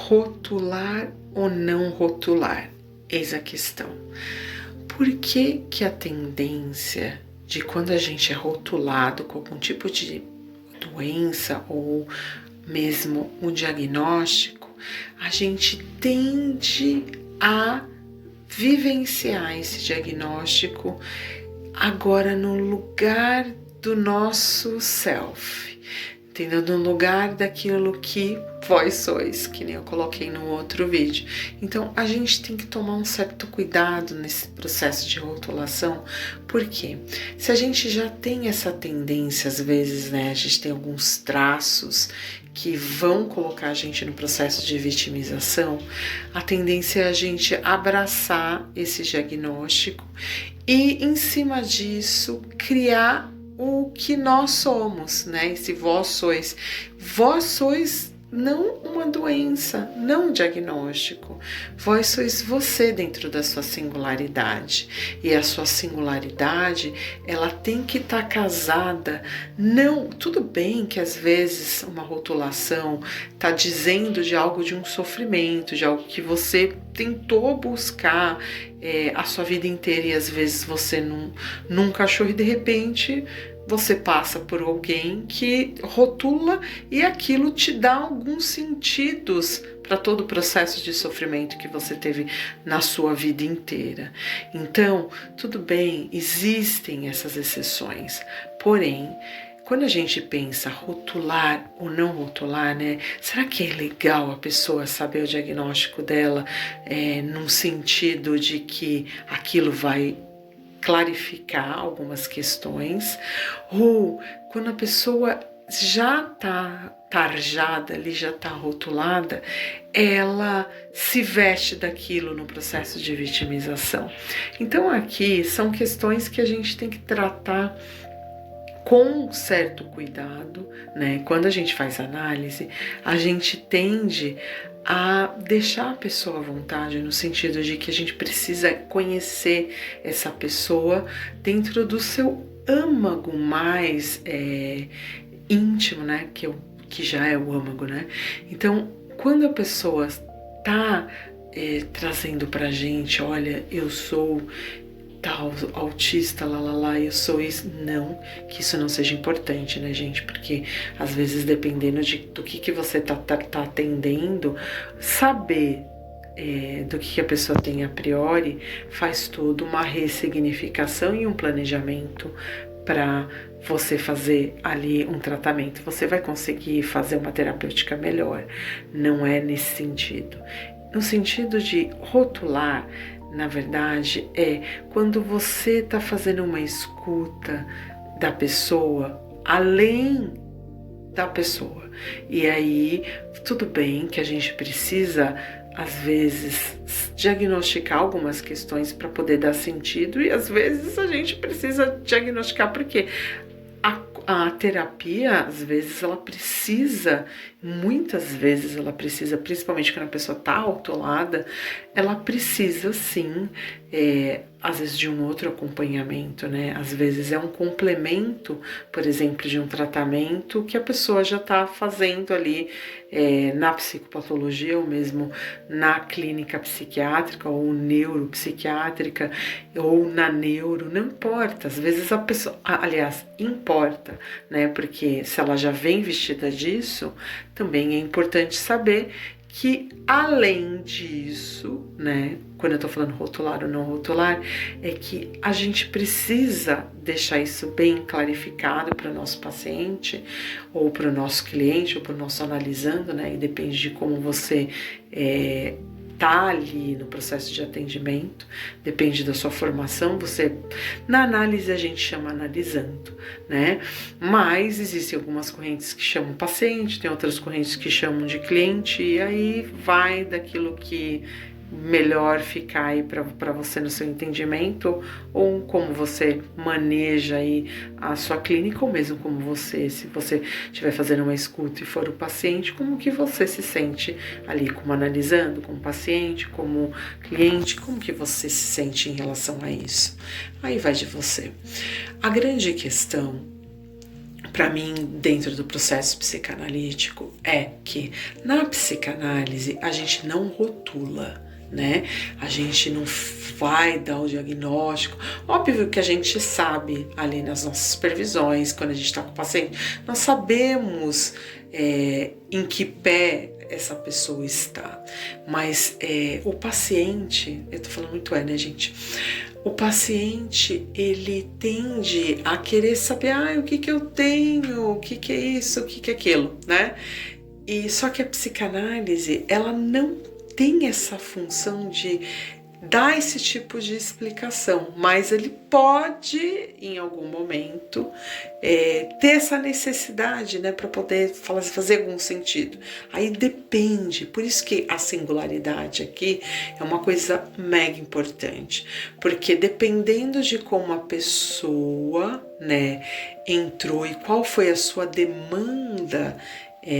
rotular ou não rotular? Eis a questão. Por que que a tendência de quando a gente é rotulado com algum tipo de doença ou mesmo um diagnóstico, a gente tende a vivenciar esse diagnóstico agora no lugar do nosso self, entendeu? No lugar daquilo que vós sois, que nem eu coloquei no outro vídeo. Então, a gente tem que tomar um certo cuidado nesse processo de rotulação, porque se a gente já tem essa tendência, às vezes, né, a gente tem alguns traços que vão colocar a gente no processo de vitimização, a tendência é a gente abraçar esse diagnóstico e, em cima disso, criar o que nós somos, né? Esse vós sois não uma doença, não um diagnóstico. Vós sois você dentro da sua singularidade. E a sua singularidade, ela tem que estar casada. Não, tudo bem que às vezes uma rotulação está dizendo de algo, de um sofrimento, de algo que você tentou buscar a sua vida inteira e às vezes você nunca achou e de repente você passa por alguém que rotula e aquilo te dá alguns sentidos para todo o processo de sofrimento que você teve na sua vida inteira. Então, tudo bem, existem essas exceções, porém, quando a gente pensa rotular ou não rotular, né? Será que é legal a pessoa saber o diagnóstico dela num sentido de que aquilo vai clarificar algumas questões, ou quando a pessoa já está tarjada, ali já está rotulada, ela se veste daquilo no processo de vitimização. Então aqui são questões que a gente tem que tratar com certo cuidado, né? Quando a gente faz análise, a gente tende a deixar a pessoa à vontade, no sentido de que a gente precisa conhecer essa pessoa dentro do seu âmago mais íntimo, né? Que já é o âmago, né? Então, quando a pessoa está trazendo pra gente, olha, eu sou tal, autista, eu sou isso. Não, que isso não seja importante, né, gente? Porque às vezes, dependendo do que você tá atendendo, saber do que a pessoa tem a priori faz toda uma ressignificação e um planejamento para você fazer ali um tratamento. Você vai conseguir fazer uma terapêutica melhor. Não é nesse sentido. No sentido de rotular, na verdade, é quando você está fazendo uma escuta da pessoa, além da pessoa. E aí, tudo bem que a gente precisa, às vezes, diagnosticar algumas questões para poder dar sentido, e às vezes a gente precisa diagnosticar porque a terapia, às vezes, muitas vezes ela precisa, principalmente quando a pessoa está autolada, ela precisa sim, às vezes de um outro acompanhamento, né? Às vezes é um complemento, por exemplo, de um tratamento que a pessoa já está fazendo ali na psicopatologia ou mesmo na clínica psiquiátrica ou neuropsiquiátrica ou na neuro, não importa. Às vezes a pessoa, aliás, importa, né? Porque se ela já vem vestida disso, também é importante saber que, além disso, né, quando eu tô falando rotular ou não rotular, é que a gente precisa deixar isso bem clarificado para o nosso paciente, ou para o nosso cliente, ou para o nosso analisando, né, e depende de como você tá ali no processo de atendimento, depende da sua formação. Você, na análise a gente chama analisando, né? Mas existem algumas correntes que chamam paciente, tem outras correntes que chamam de cliente, e aí vai daquilo que melhor ficar aí para você no seu entendimento, ou como você maneja aí a sua clínica, ou mesmo como você, se você estiver fazendo uma escuta e for o paciente, como que você se sente ali, como analisando, como paciente, como cliente, como que você se sente em relação a isso. Aí vai de você. A grande questão, para mim, dentro do processo psicanalítico, é que na psicanálise a gente não rotula, né? A gente não vai dar o diagnóstico. Óbvio que a gente sabe ali nas nossas supervisões, quando a gente está com o paciente, nós sabemos em que pé essa pessoa está. Mas o paciente, eu tô falando muito né, gente? O paciente, ele tende a querer saber, o que eu tenho, o que é isso, o que é aquilo, né? E só que a psicanálise, ela não tem essa função de dar esse tipo de explicação, mas ele pode, em algum momento, ter essa necessidade, né, para poder fazer algum sentido. Aí depende, por isso que a singularidade aqui é uma coisa mega importante, porque dependendo de como a pessoa, né, entrou e qual foi a sua demanda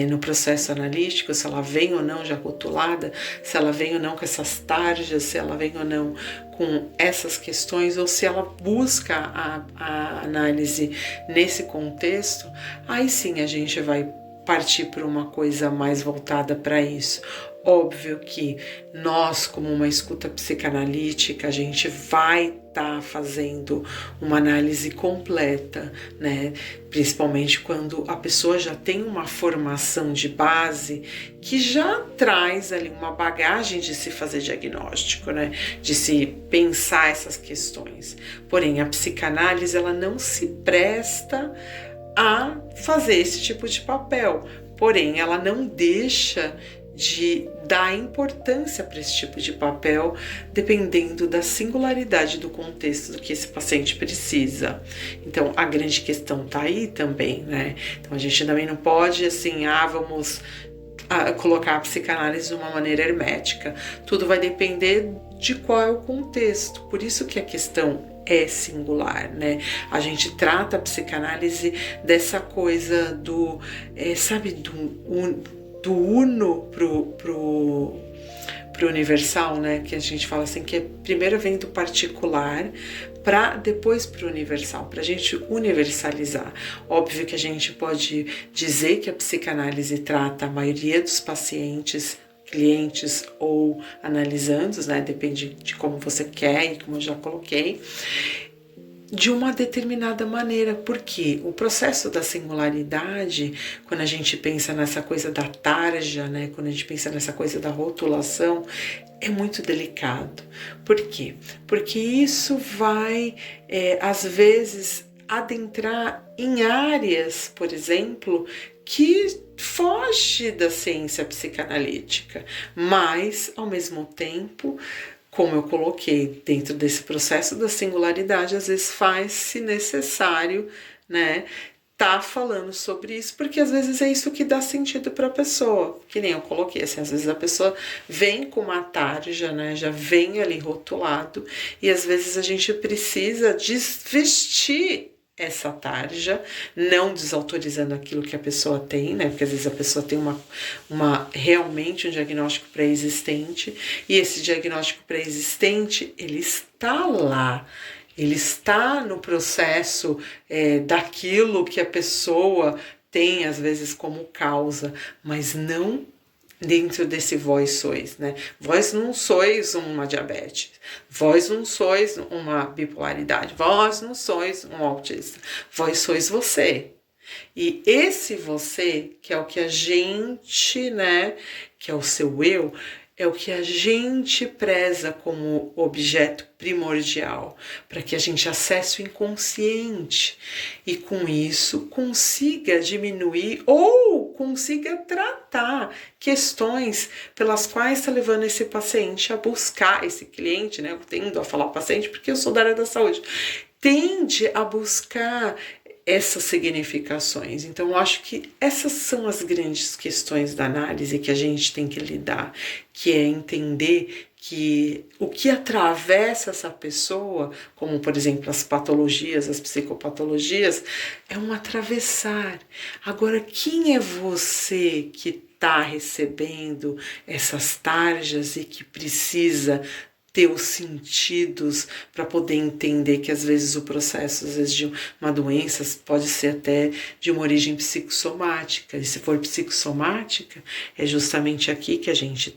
no processo analítico, se ela vem ou não já rotulada, se ela vem ou não com essas tarjas, se ela vem ou não com essas questões, ou se ela busca a análise nesse contexto, aí sim a gente vai partir para uma coisa mais voltada para isso. Óbvio que nós, como uma escuta psicanalítica, a gente vai estar fazendo uma análise completa, né? Principalmente quando a pessoa já tem uma formação de base que já traz ali uma bagagem de se fazer diagnóstico, né? De se pensar essas questões. Porém, a psicanálise, ela não se presta a fazer esse tipo de papel. Porém, ela não deixa de dar importância para esse tipo de papel, dependendo da singularidade do contexto do que esse paciente precisa. Então, a grande questão está aí também, né? Então, a gente também não pode, assim, vamos colocar a psicanálise de uma maneira hermética. Tudo vai depender de qual é o contexto. Por isso que a questão é singular, né? A gente trata a psicanálise dessa coisa do, do uno pro universal, né? Que a gente fala assim, que primeiro vem do particular para depois pro universal, para a gente universalizar. Óbvio que a gente pode dizer que a psicanálise trata a maioria dos pacientes, clientes ou analisandos, né? Depende de como você quer e como eu já coloquei, de uma determinada maneira, porque o processo da singularidade, quando a gente pensa nessa coisa da tarja, né, quando a gente pensa nessa coisa da rotulação, é muito delicado. Por quê? Porque isso vai, às vezes, adentrar em áreas, por exemplo, que foge da ciência psicanalítica, mas, ao mesmo tempo, como eu coloquei, dentro desse processo da singularidade, às vezes faz-se necessário, né, tá falando sobre isso, porque às vezes é isso que dá sentido para a pessoa, que nem eu coloquei, assim, às vezes a pessoa vem com uma tarja, né, já vem ali rotulado, e às vezes a gente precisa desvestir essa tarja, não desautorizando aquilo que a pessoa tem, né? Porque às vezes a pessoa tem realmente um diagnóstico pré-existente, e esse diagnóstico pré-existente, ele está lá, ele está no processo daquilo que a pessoa tem, às vezes, como causa, mas não dentro desse vós sois, né? Vós não sois uma diabetes, vós não sois uma bipolaridade, vós não sois um autista, vós sois você. E esse você, que é o que a gente, né, que é o seu eu, é o que a gente preza como objeto primordial, para que a gente acesse o inconsciente e com isso consiga diminuir ou consiga tratar questões pelas quais está levando esse paciente a buscar, esse cliente, né? Eu tendo a falar o paciente porque eu sou da área da saúde, tende a buscar essas significações. Então, eu acho que essas são as grandes questões da análise que a gente tem que lidar, que é entender que o que atravessa essa pessoa, como por exemplo as patologias, as psicopatologias, é um atravessar. Agora, quem é você que está recebendo essas tarjas e que precisa ter os sentidos para poder entender que às vezes o processo, às vezes de uma doença pode ser até de uma origem psicossomática, e se for psicossomática, é justamente aqui que a gente